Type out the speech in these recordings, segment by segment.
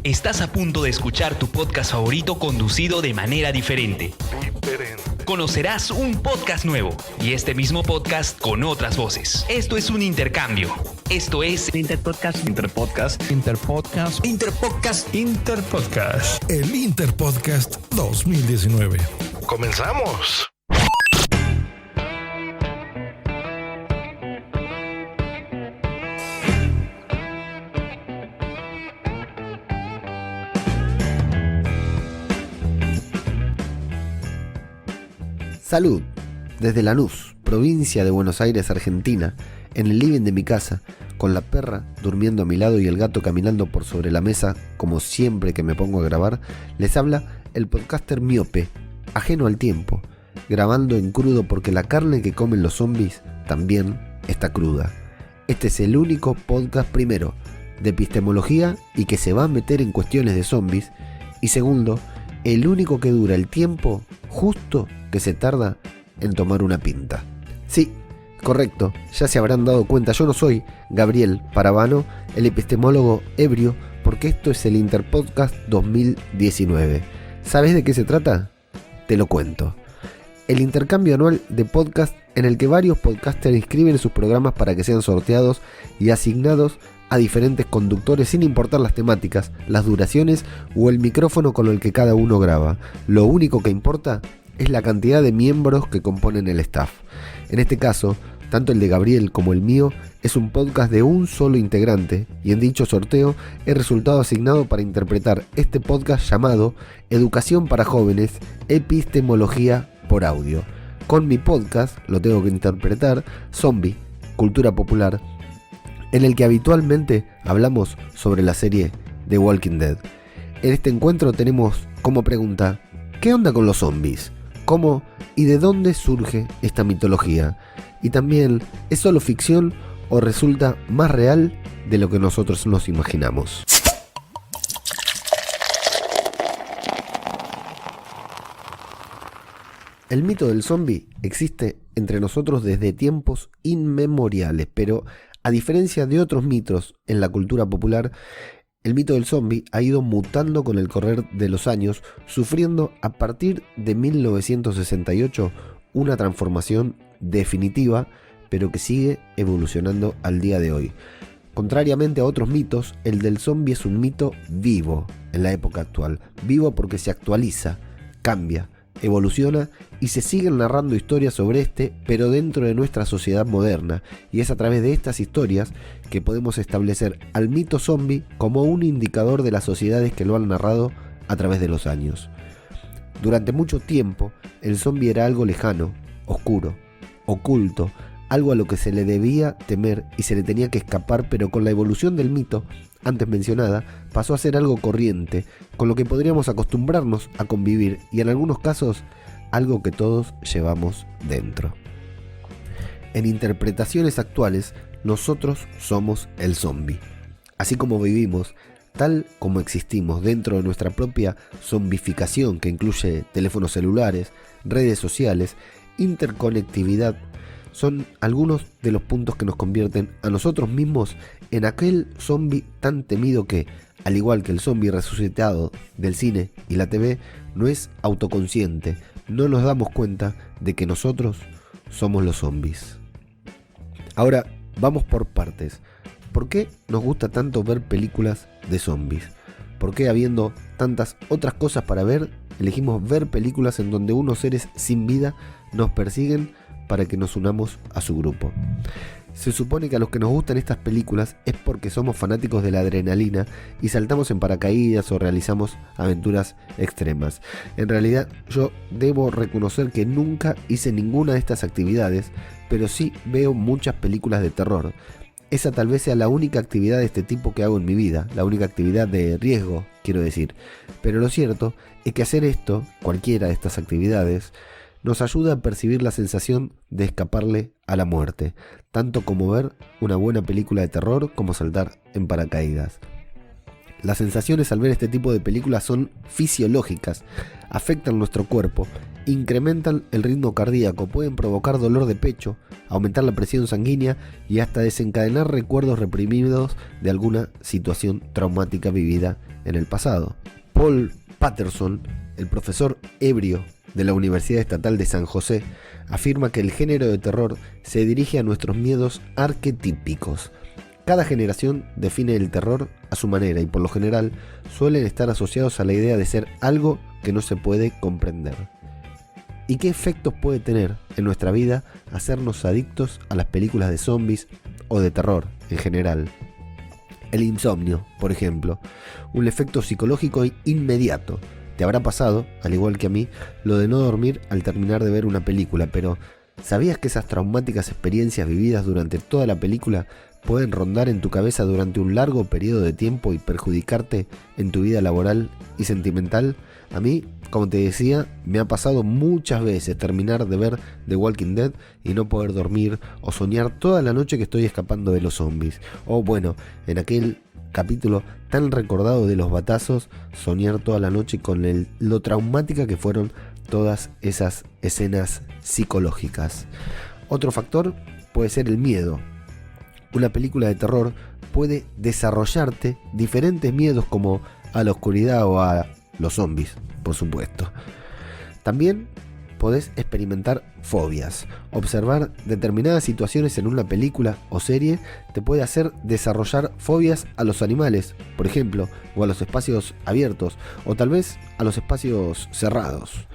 Estás a punto de escuchar tu podcast favorito conducido de manera diferente. Conocerás un podcast nuevo y este mismo podcast con otras voces. Esto es un intercambio. Esto es Interpodcast. El Interpodcast 2019. ¡Comenzamos! Salud, desde Lanús, provincia de Buenos Aires, Argentina, en el living de mi casa, con la perra durmiendo a mi lado y el gato caminando por sobre la mesa, como siempre que me pongo a grabar, les habla el podcaster miope, ajeno al tiempo, grabando en crudo porque la carne que comen los zombies también está cruda. Este es el único podcast, primero, de epistemología y que se va a meter en cuestiones de zombies, y segundo, el único que dura el tiempo justo que se tarda en tomar una pinta. Sí, correcto, ya se habrán dado cuenta, yo no soy Gabriel Parabano, el epistemólogo ebrio, porque esto es el Interpodcast 2019. ¿Sabes de qué se trata? Te lo cuento. El intercambio anual de podcast en el que varios podcasters inscriben sus programas para que sean sorteados y asignados a diferentes conductores sin importar las temáticas, las duraciones o el micrófono con el que cada uno graba. Lo único que importa es la cantidad de miembros que componen el staff. En este caso, tanto el de Gabriel como el mío es un podcast de un solo integrante y en dicho sorteo he resultado asignado para interpretar este podcast llamado Educación para Jóvenes, Epistemología por Audio. Con mi podcast, lo tengo que interpretar, Zombie, Cultura Popular, en el que habitualmente hablamos sobre la serie The Walking Dead. En este encuentro tenemos como pregunta: ¿qué onda con los zombies? ¿Cómo y de dónde surge esta mitología? Y también, ¿es solo ficción o resulta más real de lo que nosotros nos imaginamos? El mito del zombie existe entre nosotros desde tiempos inmemoriales, pero a diferencia de otros mitos en la cultura popular, el mito del zombie ha ido mutando con el correr de los años, sufriendo a partir de 1968 una transformación definitiva, pero que sigue evolucionando al día de hoy. Contrariamente a otros mitos, el del zombie es un mito vivo en la época actual. Vivo porque se actualiza, cambia, evoluciona y se siguen narrando historias sobre este, pero dentro de nuestra sociedad moderna, y es a través de estas historias que podemos establecer al mito zombie como un indicador de las sociedades que lo han narrado a través de los años. Durante mucho tiempo, el zombie era algo lejano, oscuro, oculto, algo a lo que se le debía temer y se le tenía que escapar, pero con la evolución del mito antes mencionada, pasó a ser algo corriente, con lo que podríamos acostumbrarnos a convivir y en algunos casos algo que todos llevamos dentro. En interpretaciones actuales, nosotros somos el zombie. Así como vivimos, tal como existimos dentro de nuestra propia zombificación que incluye teléfonos celulares, redes sociales, interconectividad, son algunos de los puntos que nos convierten a nosotros mismos en aquel zombie tan temido que, al igual que el zombie resucitado del cine y la TV, no es autoconsciente, no nos damos cuenta de que nosotros somos los zombies. Ahora, vamos por partes. ¿Por qué nos gusta tanto ver películas de zombies? ¿Por qué, habiendo tantas otras cosas para ver, elegimos ver películas en donde unos seres sin vida nos persiguen para que nos unamos a su grupo? Se supone que a los que nos gustan estas películas es porque somos fanáticos de la adrenalina y saltamos en paracaídas o realizamos aventuras extremas. En realidad, yo debo reconocer que nunca hice ninguna de estas actividades, pero sí veo muchas películas de terror. Esa tal vez sea la única actividad de este tipo que hago en mi vida, la única actividad de riesgo, quiero decir. Pero lo cierto es que hacer esto, cualquiera de estas actividades, nos ayuda a percibir la sensación de escaparle a la muerte, tanto como ver una buena película de terror como saltar en paracaídas. Las sensaciones al ver este tipo de películas son fisiológicas, afectan nuestro cuerpo incrementan el ritmo cardíaco, pueden provocar dolor de pecho, aumentar la presión sanguínea y hasta desencadenar recuerdos reprimidos de alguna situación traumática vivida en el pasado. Paul Patterson, el profesor ebrio de la Universidad Estatal de San José, afirma que el género de terror se dirige a nuestros miedos arquetípicos. Cada generación define el terror a su manera y por lo general suelen estar asociados a la idea de ser algo que no se puede comprender. ¿Y qué efectos puede tener en nuestra vida hacernos adictos a las películas de zombies o de terror en general? El insomnio, por ejemplo, un efecto psicológico inmediato. Te habrá pasado, al igual que a mí, lo de no dormir al terminar de ver una película, pero ¿sabías que esas traumáticas experiencias vividas durante toda la película pueden rondar en tu cabeza durante un largo periodo de tiempo y perjudicarte en tu vida laboral y sentimental? A mí, como te decía, me ha pasado muchas veces terminar de ver The Walking Dead y no poder dormir o soñar toda la noche que estoy escapando de los zombies. O bueno, en aquel capítulo tan recordado de los batazos, soñar toda la noche con lo traumática que fueron todas esas escenas psicológicas. Otro factor puede ser el miedo. Una película de terror puede desarrollarte diferentes miedos como a la oscuridad o a los zombies, por supuesto. También podés experimentar fobias. Observar determinadas situaciones en una película o serie te puede hacer desarrollar fobias a los animales, por ejemplo, o a los espacios abiertos, o tal vez a los espacios cerrados.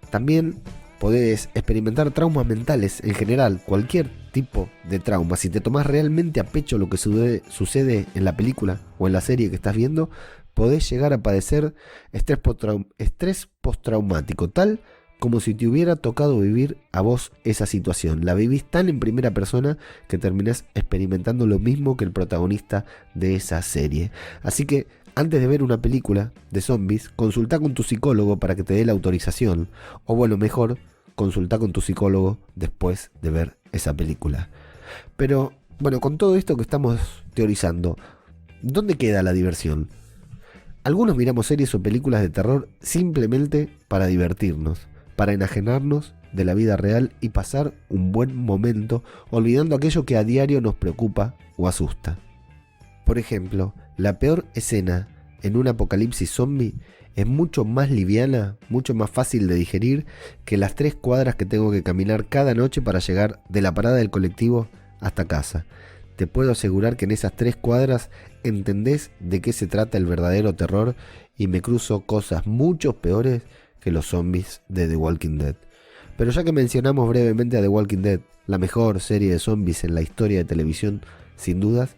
También podés experimentar traumas mentales en general, cualquier tipo de trauma. Si te tomás realmente a pecho lo que sucede en la película o en la serie que estás viendo, podés llegar a padecer estrés postraumático, tal como si te hubiera tocado vivir a vos esa situación. La vivís tan en primera persona que terminás experimentando lo mismo que el protagonista de esa serie. Así que antes de ver una película de zombies, consultá con tu psicólogo para que te dé la autorización. O bueno, mejor, consultá con tu psicólogo después de ver esa película. Pero bueno, con todo esto que estamos teorizando, ¿dónde queda la diversión? Algunos miramos series o películas de terror simplemente para divertirnos, para enajenarnos de la vida real y pasar un buen momento olvidando aquello que a diario nos preocupa o asusta. Por ejemplo, la peor escena en un apocalipsis zombie es mucho más liviana, mucho más fácil de digerir que las 3 cuadras que tengo que caminar cada noche para llegar de la parada del colectivo hasta casa. Te puedo asegurar que en esas 3 cuadras entendés de qué se trata el verdadero terror y me cruzo cosas mucho peores que los zombies de The Walking Dead. Pero ya que mencionamos brevemente a The Walking Dead, la mejor serie de zombies en la historia de televisión, sin dudas,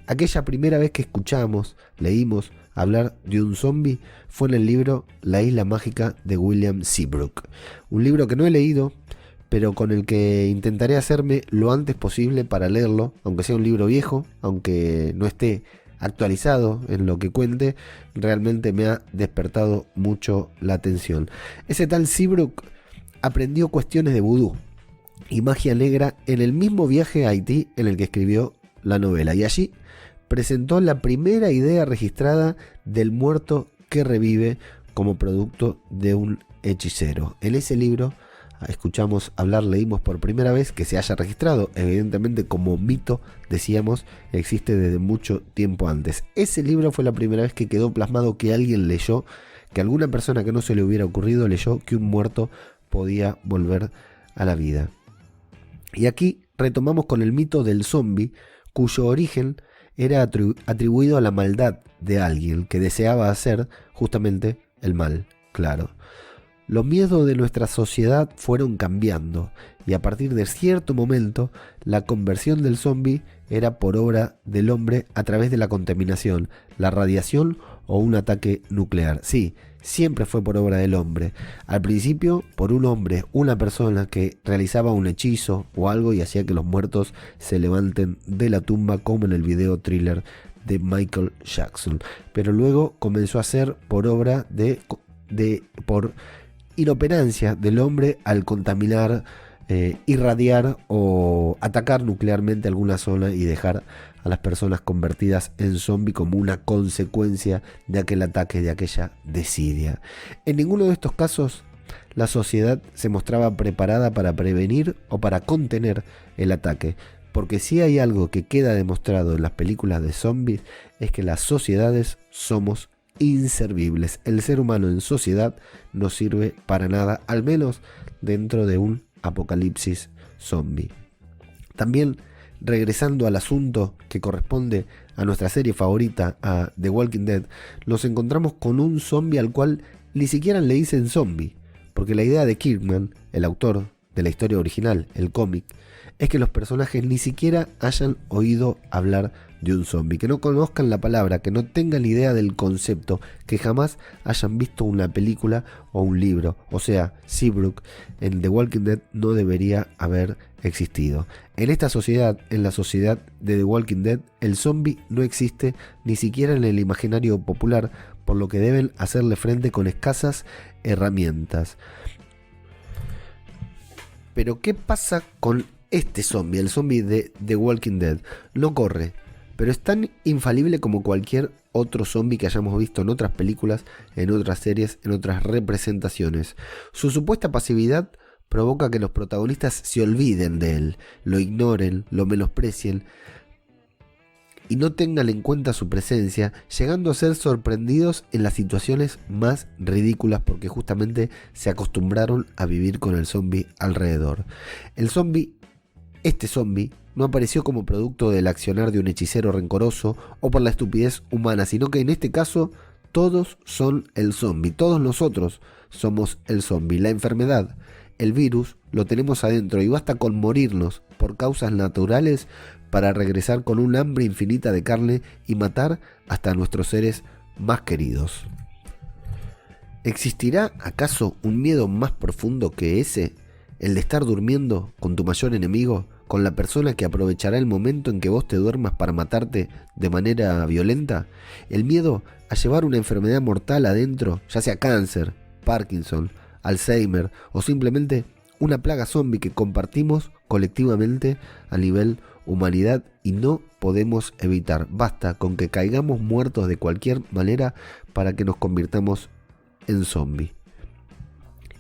aquella primera vez que escuchamos, leímos hablar de un zombie fue en el libro La Isla Mágica de William Seabrook. Un libro que no he leído, pero con el que intentaré hacerme lo antes posible para leerlo, aunque sea un libro viejo, aunque no esté actualizado en lo que cuente, realmente me ha despertado mucho la atención. Ese tal Seabrook aprendió cuestiones de vudú y magia negra en el mismo viaje a Haití en el que escribió la novela, y allí presentó la primera idea registrada del muerto que revive como producto de un hechicero. En ese libro leímos por primera vez que se haya registrado, evidentemente como mito, decíamos, existe desde mucho tiempo antes. Ese libro fue la primera vez que quedó plasmado que alguien leyó, que alguna persona que no se le hubiera ocurrido leyó que un muerto podía volver a la vida. Y aquí retomamos con el mito del zombie, cuyo origen era atribuido a la maldad de alguien que deseaba hacer justamente el mal, claro. Los miedos de nuestra sociedad fueron cambiando y a partir de cierto momento la conversión del zombie era por obra del hombre a través de la contaminación, la radiación o un ataque nuclear. Sí, siempre fue por obra del hombre. Al principio por un hombre, una persona que realizaba un hechizo o algo y hacía que los muertos se levanten de la tumba, como en el video thriller de Michael Jackson. Pero luego comenzó a ser por obra por inoperancia del hombre al contaminar, irradiar o atacar nuclearmente alguna zona y dejar a las personas convertidas en zombie como una consecuencia de aquel ataque, de aquella desidia. En ninguno de estos casos la sociedad se mostraba preparada para prevenir o para contener el ataque. Porque si hay algo que queda demostrado en las películas de zombies es que las sociedades somos inservibles. El ser humano en sociedad no sirve para nada, al menos dentro de un apocalipsis zombie. También, regresando al asunto que corresponde a nuestra serie favorita, a The Walking Dead, nos encontramos con un zombie al cual ni siquiera le dicen zombie, porque la idea de Kirkman, el autor de la historia original, el cómic, es que los personajes ni siquiera hayan oído hablar de un zombie, que no conozcan la palabra, que no tengan idea del concepto, que jamás hayan visto una película o un libro. O sea, Seabrook en The Walking Dead no debería haber existido. En esta sociedad, en la sociedad de The Walking Dead, el zombie no existe ni siquiera en el imaginario popular, por lo que deben hacerle frente con escasas herramientas. Pero ¿qué pasa con este zombie? El zombie de The Walking Dead no corre, pero es tan infalible como cualquier otro zombie que hayamos visto en otras películas, en otras series, en otras representaciones. Su supuesta pasividad provoca que los protagonistas se olviden de él, lo ignoren, lo menosprecien y no tengan en cuenta su presencia, llegando a ser sorprendidos en las situaciones más ridículas porque justamente se acostumbraron a vivir con el zombie alrededor. Este zombie no apareció como producto del accionar de un hechicero rencoroso o por la estupidez humana, sino que en este caso todos son el zombie, todos nosotros somos el zombie. La enfermedad, el virus, lo tenemos adentro y basta con morirnos por causas naturales para regresar con un hambre infinita de carne y matar hasta a nuestros seres más queridos. ¿Existirá acaso un miedo más profundo que ese? El de estar durmiendo con tu mayor enemigo, con la persona que aprovechará el momento en que vos te duermas para matarte de manera violenta. El miedo a llevar una enfermedad mortal adentro, ya sea cáncer, Parkinson, Alzheimer o simplemente una plaga zombie que compartimos colectivamente a nivel humanidad y no podemos evitar. Basta con que caigamos muertos de cualquier manera para que nos convirtamos en zombie.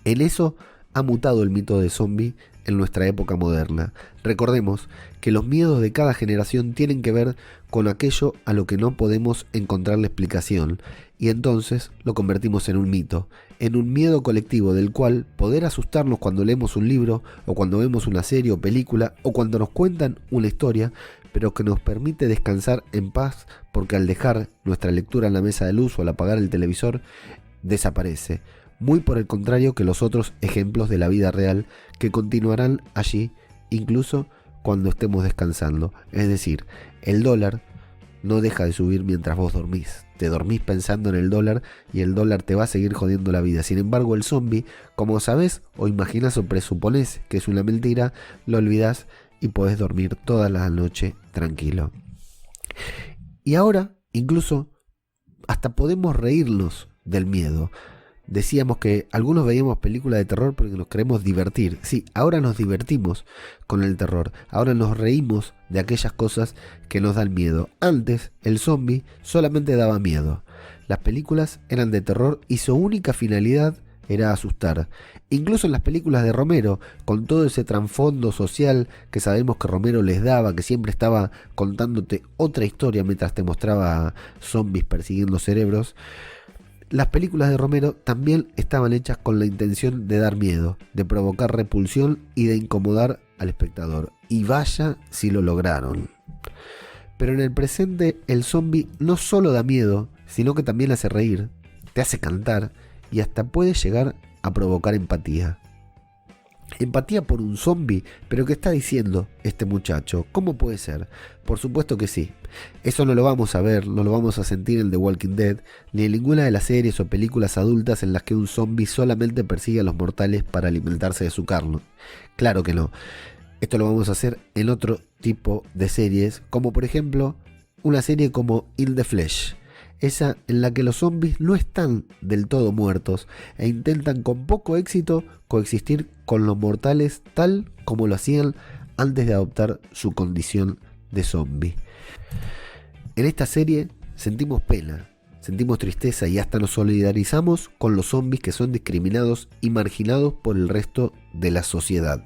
En eso ha mutado el mito de zombie en nuestra época moderna. Recordemos que los miedos de cada generación tienen que ver con aquello a lo que no podemos encontrarle explicación, y entonces lo convertimos en un mito, en un miedo colectivo del cual poder asustarnos cuando leemos un libro, o cuando vemos una serie o película, o cuando nos cuentan una historia, pero que nos permite descansar en paz porque al dejar nuestra lectura en la mesa de luz o al apagar el televisor, desaparece. Muy por el contrario que los otros ejemplos de la vida real que continuarán allí incluso cuando estemos descansando. Es decir, el dólar no deja de subir mientras vos dormís. Te dormís pensando en el dólar y el dólar te va a seguir jodiendo la vida. Sin embargo, el zombie, como sabés o imaginás o presuponés que es una mentira, lo olvidás y podés dormir toda la noche tranquilo. Y ahora, incluso, hasta podemos reírnos del miedo. Decíamos que algunos veíamos películas de terror porque nos queremos divertir. Sí, ahora nos divertimos con el terror. Ahora nos reímos de aquellas cosas que nos dan miedo. Antes, el zombie solamente daba miedo. Las películas eran de terror y su única finalidad era asustar. Incluso en las películas de Romero, con todo ese trasfondo social que sabemos que Romero les daba, que siempre estaba contándote otra historia mientras te mostraba zombies persiguiendo cerebros, las películas de Romero también estaban hechas con la intención de dar miedo, de provocar repulsión y de incomodar al espectador. Y vaya si lo lograron. Pero en el presente el zombie no solo da miedo, sino que también hace reír, te hace cantar y hasta puede llegar a provocar empatía. Empatía por un zombie, pero ¿qué está diciendo este muchacho? ¿Cómo puede ser? Por supuesto que sí. Eso no lo vamos a ver, no lo vamos a sentir en The Walking Dead, ni en ninguna de las series o películas adultas en las que un zombie solamente persigue a los mortales para alimentarse de su carne. Claro que no. Esto lo vamos a hacer en otro tipo de series, como por ejemplo una serie como In the Flesh. Esa en la que los zombies no están del todo muertos e intentan con poco éxito coexistir con los mortales tal como lo hacían antes de adoptar su condición de zombie. En esta serie sentimos pena, sentimos tristeza y hasta nos solidarizamos con los zombies que son discriminados y marginados por el resto de la sociedad.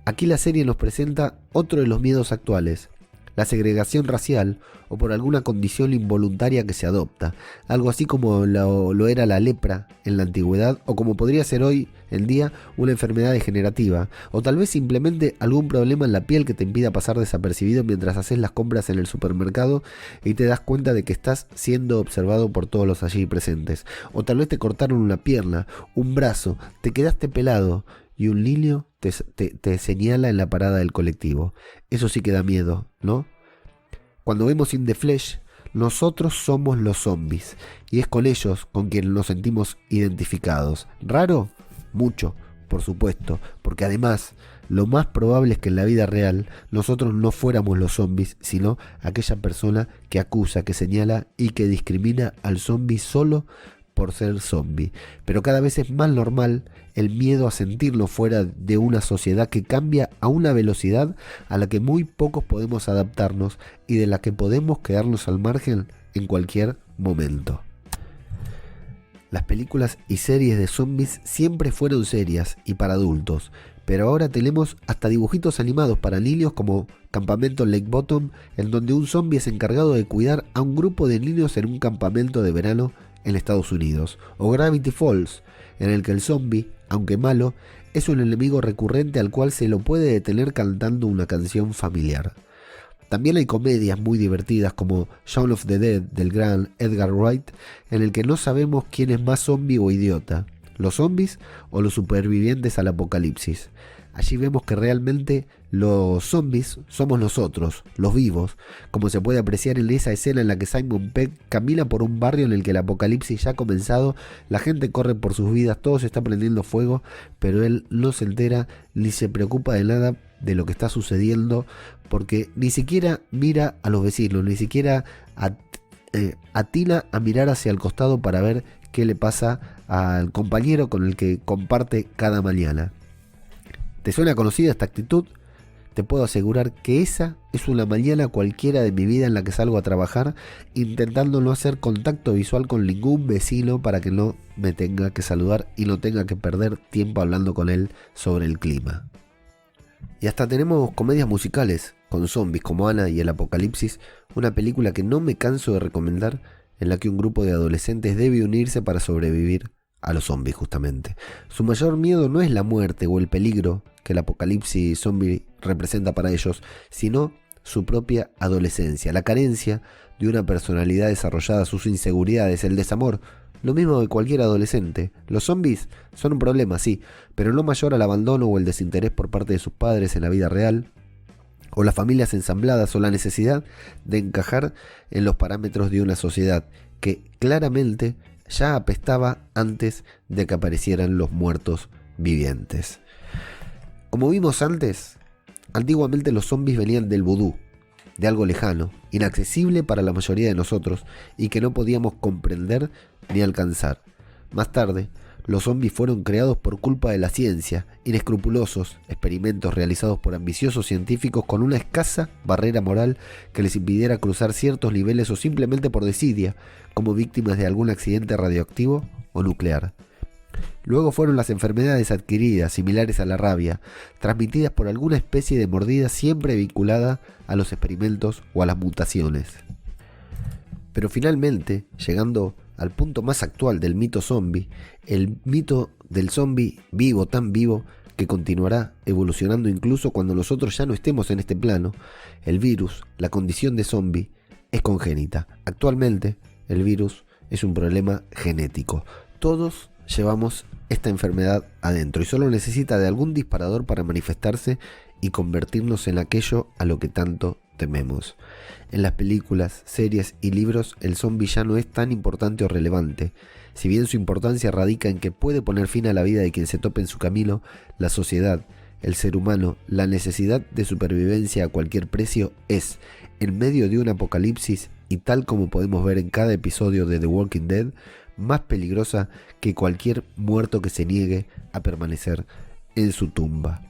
Aquí la serie nos presenta otro de los miedos actuales, la segregación racial o por alguna condición involuntaria que se adopta, algo así como lo era la lepra en la antigüedad o como podría ser hoy en día una enfermedad degenerativa, o tal vez simplemente algún problema en la piel que te impida pasar desapercibido mientras haces las compras en el supermercado y te das cuenta de que estás siendo observado por todos los allí presentes, o tal vez te cortaron una pierna, un brazo, te quedaste pelado y un niño te señala en la parada del colectivo. Eso sí que da miedo, ¿no? Cuando vemos In the Flesh, nosotros somos los zombies, y es con ellos con quienes nos sentimos identificados. ¿Raro? Mucho, por supuesto, porque además lo más probable es que en la vida real nosotros no fuéramos los zombies, sino aquella persona que acusa, que señala y que discrimina al zombie solo por ser zombie. Pero cada vez es más normal el miedo a sentirlo fuera de una sociedad que cambia a una velocidad a la que muy pocos podemos adaptarnos y de la que podemos quedarnos al margen en cualquier momento. Las películas y series de zombies siempre fueron serias y para adultos, pero ahora tenemos hasta dibujitos animados para niños como Campamento Lake Bottom, en donde un zombie es encargado de cuidar a un grupo de niños en un campamento de verano en Estados Unidos, o Gravity Falls, en el que el zombie, aunque malo, es un enemigo recurrente al cual se lo puede detener cantando una canción familiar. También hay comedias muy divertidas como Shaun of the Dead del gran Edgar Wright, en el que no sabemos quién es más zombie o idiota, los zombies o los supervivientes al apocalipsis. Allí vemos que realmente los zombies somos nosotros, los vivos, como se puede apreciar en esa escena en la que Simon Pegg camina por un barrio en el que el apocalipsis ya ha comenzado, la gente corre por sus vidas, todo se está prendiendo fuego, pero él no se entera ni se preocupa de nada de lo que está sucediendo, porque ni siquiera mira a los vecinos, ni siquiera atina a mirar hacia el costado para ver qué le pasa al compañero con el que comparte cada mañana. ¿Te suena conocida esta actitud? Te puedo asegurar que esa es una mañana cualquiera de mi vida en la que salgo a trabajar intentando no hacer contacto visual con ningún vecino para que no me tenga que saludar y no tenga que perder tiempo hablando con él sobre el clima. Y hasta tenemos comedias musicales con zombies como Ana y el Apocalipsis, una película que no me canso de recomendar, en la que un grupo de adolescentes debe unirse para sobrevivir a los zombies justamente. Su mayor miedo no es la muerte o el peligro que el apocalipsis zombie representa para ellos, sino su propia adolescencia, la carencia de una personalidad desarrollada, sus inseguridades, el desamor, lo mismo que cualquier adolescente. Los zombies son un problema, sí, pero no mayor al abandono o el desinterés por parte de sus padres en la vida real, o las familias ensambladas, o la necesidad de encajar en los parámetros de una sociedad que claramente ya apestaba antes de que aparecieran los muertos vivientes. Como vimos antes, antiguamente los zombies venían del vudú, de algo lejano, inaccesible para la mayoría de nosotros y que no podíamos comprender ni alcanzar. Más tarde, los zombies fueron creados por culpa de la ciencia, inescrupulosos experimentos realizados por ambiciosos científicos con una escasa barrera moral que les impidiera cruzar ciertos niveles o simplemente por desidia, como víctimas de algún accidente radioactivo o nuclear. Luego fueron las enfermedades adquiridas, similares a la rabia, transmitidas por alguna especie de mordida siempre vinculada a los experimentos o a las mutaciones. Pero finalmente, llegando al punto más actual del mito zombie, el mito del zombie vivo, tan vivo, que continuará evolucionando incluso cuando nosotros ya no estemos en este plano, el virus, la condición de zombie, es congénita. Actualmente, el virus es un problema genético. Todos llevamos esta enfermedad adentro y solo necesita de algún disparador para manifestarse y convertirnos en aquello a lo que tanto tememos. En las películas, series y libros, el zombie ya no es tan importante o relevante. Si bien su importancia radica en que puede poner fin a la vida de quien se tope en su camino, la sociedad, el ser humano, la necesidad de supervivencia a cualquier precio es, en medio de un apocalipsis y tal como podemos ver en cada episodio de The Walking Dead, más peligrosa que cualquier muerto que se niegue a permanecer en su tumba.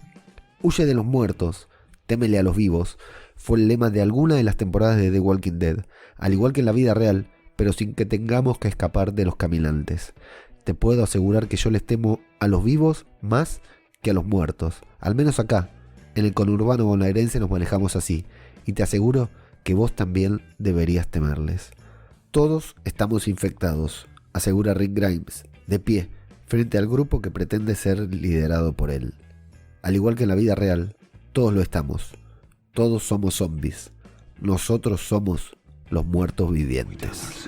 Huye de los muertos, témele a los vivos, fue el lema de alguna de las temporadas de The Walking Dead. Al igual que en la vida real, pero sin que tengamos que escapar de los caminantes. Te puedo asegurar que yo les temo a los vivos más que a los muertos. Al menos acá, en el conurbano bonaerense nos manejamos así. Y te aseguro que vos también deberías temerles. Todos estamos infectados, asegura Rick Grimes, de pie, frente al grupo que pretende ser liderado por él. Al igual que en la vida real, todos lo estamos. Todos somos zombies. Nosotros somos los muertos vivientes.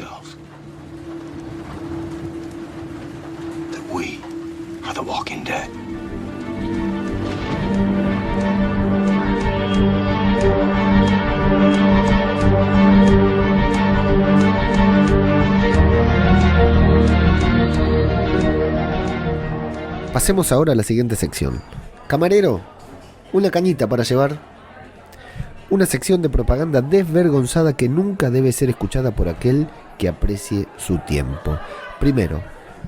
We are the Walking Dead. Pasemos ahora a la siguiente sección. Camarero, una cañita para llevar. Una sección de propaganda desvergonzada que nunca debe ser escuchada por aquel que aprecie su tiempo. Primero,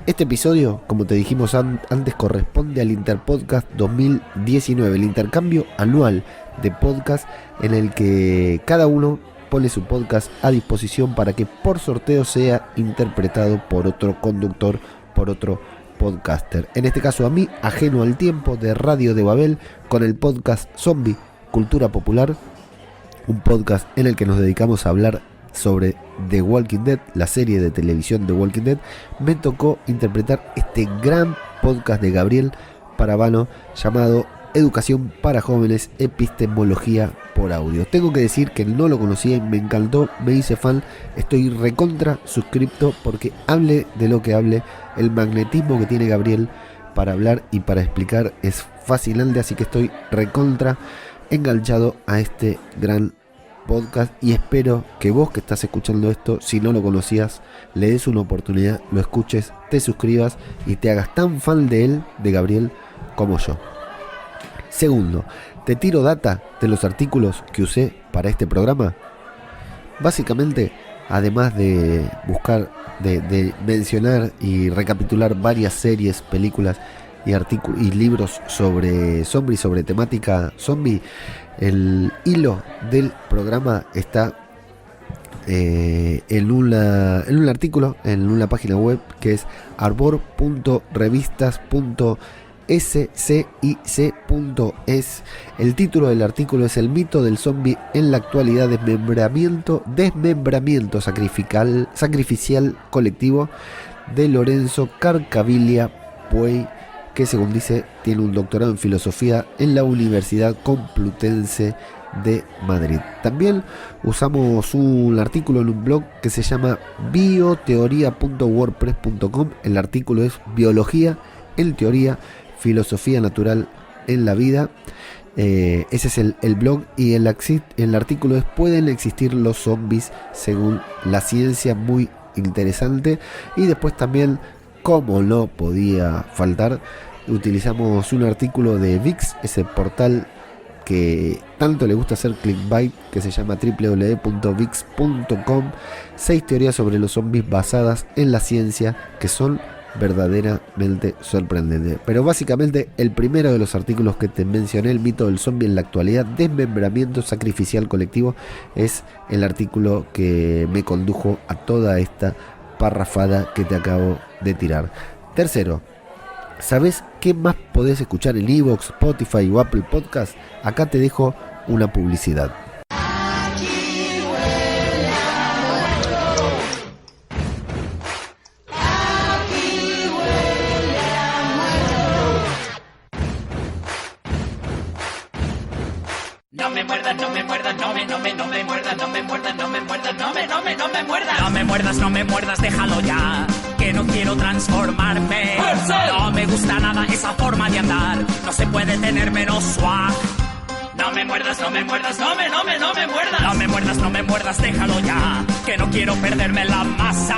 este episodio, como te dijimos antes, corresponde al Interpodcast 2019, el intercambio anual de podcast en el que cada uno pone su podcast a disposición para que por sorteo sea interpretado por otro conductor, por otro podcaster. En este caso a mí, ajeno al tiempo, de Radio de Babel, con el podcast Zombie Cultura Popular, un podcast en el que nos dedicamos a hablar sobre The Walking Dead, la serie de televisión The Walking Dead. Me tocó interpretar este gran podcast de Gabriel Parabano llamado Educación para Jóvenes, Epistemología por Audio. Tengo que decir que no lo conocía y me encantó, me hice fan, estoy recontra suscripto porque hable de lo que hable, el magnetismo que tiene Gabriel para hablar y para explicar es fascinante, así que estoy recontra enganchado a este gran podcast y espero que vos que estás escuchando esto, si no lo conocías, le des una oportunidad, lo escuches, te suscribas y te hagas tan fan de él, de Gabriel, como yo. Segundo, te tiro data de los artículos que usé para este programa. Básicamente, además de buscar, de mencionar y recapitular varias series, películas y libros sobre zombie, sobre temática zombie, el hilo del programa está en un artículo, en una página web que es arbor.revistas.scic.es. El título del artículo es El mito del zombie en la actualidad, desmembramiento sacrificial colectivo, de Lorenzo Carcaviglia Puey, que según dice tiene un doctorado en filosofía en la Universidad Complutense de Madrid. También usamos un artículo en un blog que se llama bioteoría.wordpress.com. El artículo es Biología en teoría, filosofía natural en la vida. Ese es el blog, y el artículo es ¿Pueden existir los zombies según la ciencia? Muy interesante. Y después también, como no podía faltar, utilizamos un artículo de VIX, ese portal que tanto le gusta hacer clickbait, que se llama www.vix.com. 6 teorías sobre los zombies basadas en la ciencia que son verdaderamente sorprendentes. Pero básicamente el primero de los artículos que te mencioné, El mito del zombie en la actualidad, desmembramiento sacrificial colectivo, es el artículo que me condujo a toda esta parrafada que te acabo de tirar. Tercero, ¿sabes qué más podés escuchar en iVoox, Spotify o Apple Podcast? Acá te dejo una publicidad. No me muerdas, no me muerdas, no me muerdas, no me muerdas, no me muerdas, no me muerdas. No me muerdas, no me muerdas, déjalo ya, que no quiero transformarme. No me gusta nada esa forma de andar, no se puede tener menos swag. No me muerdas, no me muerdas, no me muerdas. No me muerdas, no me muerdas, déjalo ya, que no quiero perderme la masa.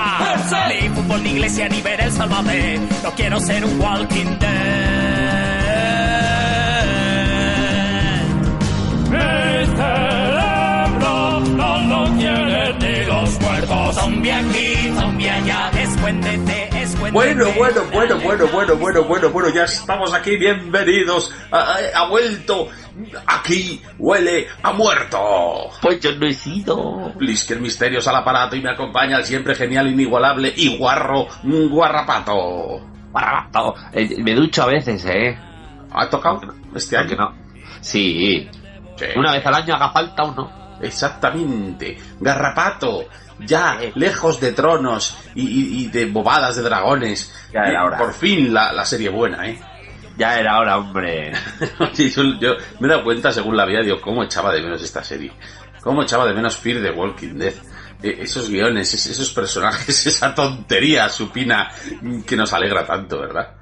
Ni fútbol, ni iglesia, ni ver el Salvador, no quiero ser un Walking Dead. Mi cerebro no lo quieren ni los muertos. Zombie aquí, zombie allá, descuéntete, es Cuéntenme. Bueno, ya estamos aquí, bienvenidos. Ha vuelto. Aquí huele a muerto. Pues yo no he sido. Blisker Misterios al aparato y me acompaña el siempre genial, inigualable y guarro Guarrapato. Guarrapato. Me ducho a veces, ¿Ha tocado este año? No. Sí. Sí. Una vez al año haga falta uno. Exactamente. Garrapato. Ya, lejos de tronos y de bobadas de dragones. Ya era hora. Por fin la serie buena, Ya era hora, hombre. Sí, yo me he dado cuenta, según la vida, digo, cómo echaba de menos esta serie. Cómo echaba de menos Fear the Walking Dead. Esos guiones, esos personajes, esa tontería supina que nos alegra tanto, ¿verdad?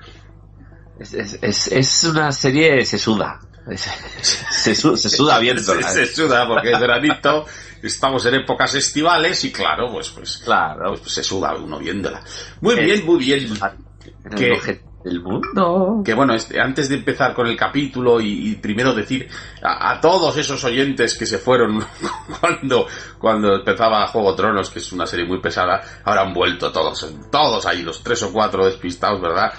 Es una serie sesuda. Se suda viendo. Se suda porque es veranito, estamos en épocas estivales y claro, pues se suda uno viéndola. Muy bien. El mundo. Que bueno, antes de empezar con el capítulo y primero decir a todos esos oyentes que se fueron cuando empezaba Juego de Tronos, que es una serie muy pesada, ahora han vuelto todos ahí, los 3 o 4 despistados, ¿verdad?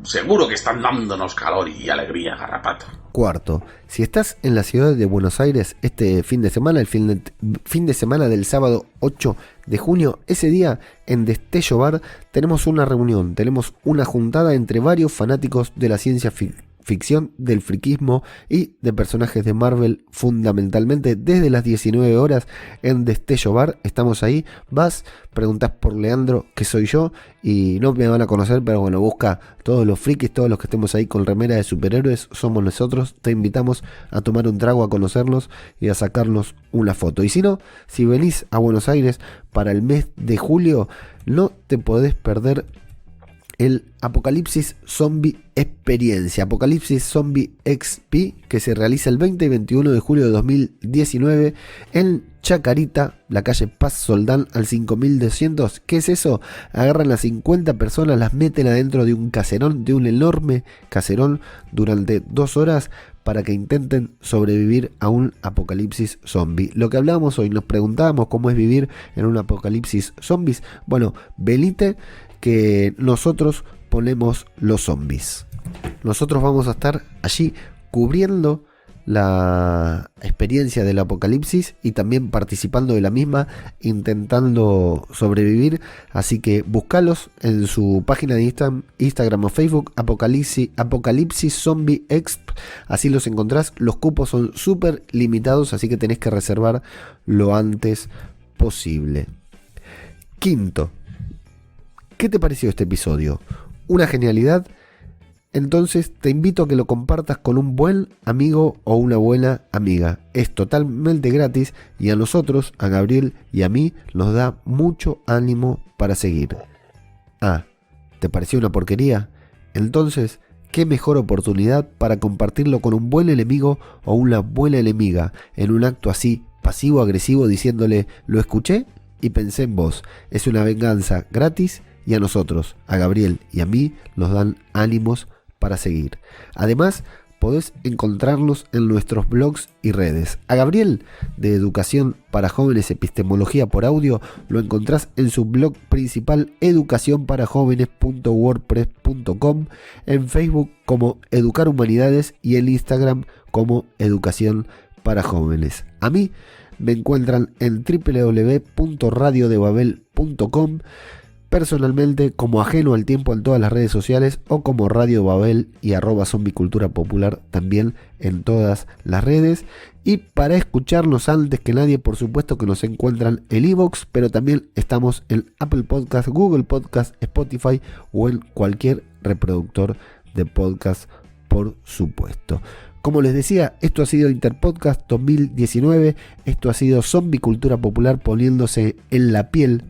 Seguro que están dándonos calor y alegría, Garrapato. Cuarto, si estás en la ciudad de Buenos Aires este fin de semana, el fin de semana del sábado 8 de junio, ese día en Destello Bar tenemos una reunión, tenemos una juntada entre varios fanáticos de la ciencia ficción, del friquismo y de personajes de Marvel, fundamentalmente desde las 19 horas en Destello Bar. Estamos ahí, vas, preguntas por Leandro, que soy yo, y no me van a conocer, pero bueno, busca todos los frikis, todos los que estemos ahí con remera de superhéroes, somos nosotros. Te invitamos a tomar un trago, a conocernos y a sacarnos una foto. Y si no, si venís a Buenos Aires para el mes de julio, no te podés perder el Apocalipsis Zombie Experiencia, Apocalipsis Zombie XP, que se realiza el 20 y 21 de julio de 2019 en Chacarita, la calle Paz Soldán al 5200. ¿Qué es eso? Agarran a 50 personas, las meten adentro de un caserón, de un enorme caserón, durante 2 horas para que intenten sobrevivir a un apocalipsis zombie. Lo que hablábamos hoy, nos preguntábamos cómo es vivir en un apocalipsis zombies. Bueno, venite que nosotros ponemos los zombies. Nosotros vamos a estar allí cubriendo la experiencia del apocalipsis y también participando de la misma, intentando sobrevivir. Así que búscalos en su página de Instagram o Facebook, Apocalipsis Zombie Exp. Así los encontrás. Los cupos son súper limitados, así que tenés que reservar lo antes posible. Quinto, ¿qué te pareció este episodio? ¿Una genialidad? Entonces te invito a que lo compartas con un buen amigo o una buena amiga. Es totalmente gratis y a nosotros, a Gabriel y a mí, nos da mucho ánimo para seguir. ¿Te pareció una porquería? Entonces, ¿qué mejor oportunidad para compartirlo con un buen enemigo o una buena enemiga en un acto así pasivo-agresivo diciéndole, lo escuché y pensé en vos? Es una venganza gratis y a nosotros, a Gabriel y a mí, nos dan ánimos para seguir. Además, podés encontrarnos en nuestros blogs y redes. A Gabriel, de Educación para Jóvenes Epistemología por Audio, lo encontrás en su blog principal educacionparajóvenes.wordpress.com, en Facebook como Educar Humanidades y en Instagram como Educación para Jóvenes. A mí me encuentran en www.radiodebabel.com, personalmente como Ajeno al Tiempo en todas las redes sociales o como Radio Babel y @zombicultura popular también en todas las redes. Y para escucharnos antes que nadie, por supuesto que nos encuentran en iVoox, pero también estamos en Apple Podcast, Google Podcast, Spotify o en cualquier reproductor de podcast, por supuesto. Como les decía, esto ha sido Interpodcast 2019, esto ha sido Zombicultura Popular poniéndose en la piel,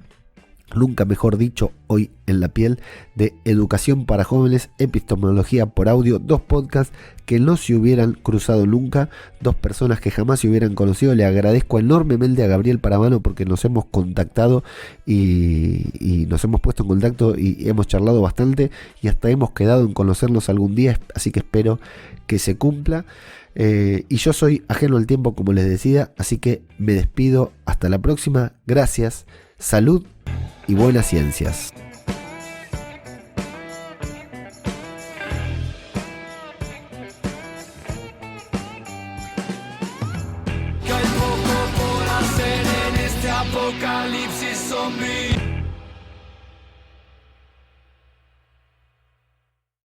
nunca mejor dicho, hoy en la piel, de Educación para Jóvenes, Epistemología por Audio, 2 podcasts que no se hubieran cruzado nunca, 2 personas que jamás se hubieran conocido. Le agradezco enormemente a Gabriel Paravano porque nos hemos contactado y nos hemos puesto en contacto y hemos charlado bastante y hasta hemos quedado en conocernos algún día, así que espero que se cumpla. Y yo soy Ajeno al Tiempo, como les decía, así que me despido, hasta la próxima, gracias, salud y buenas ciencias. Apocalipsis zombie.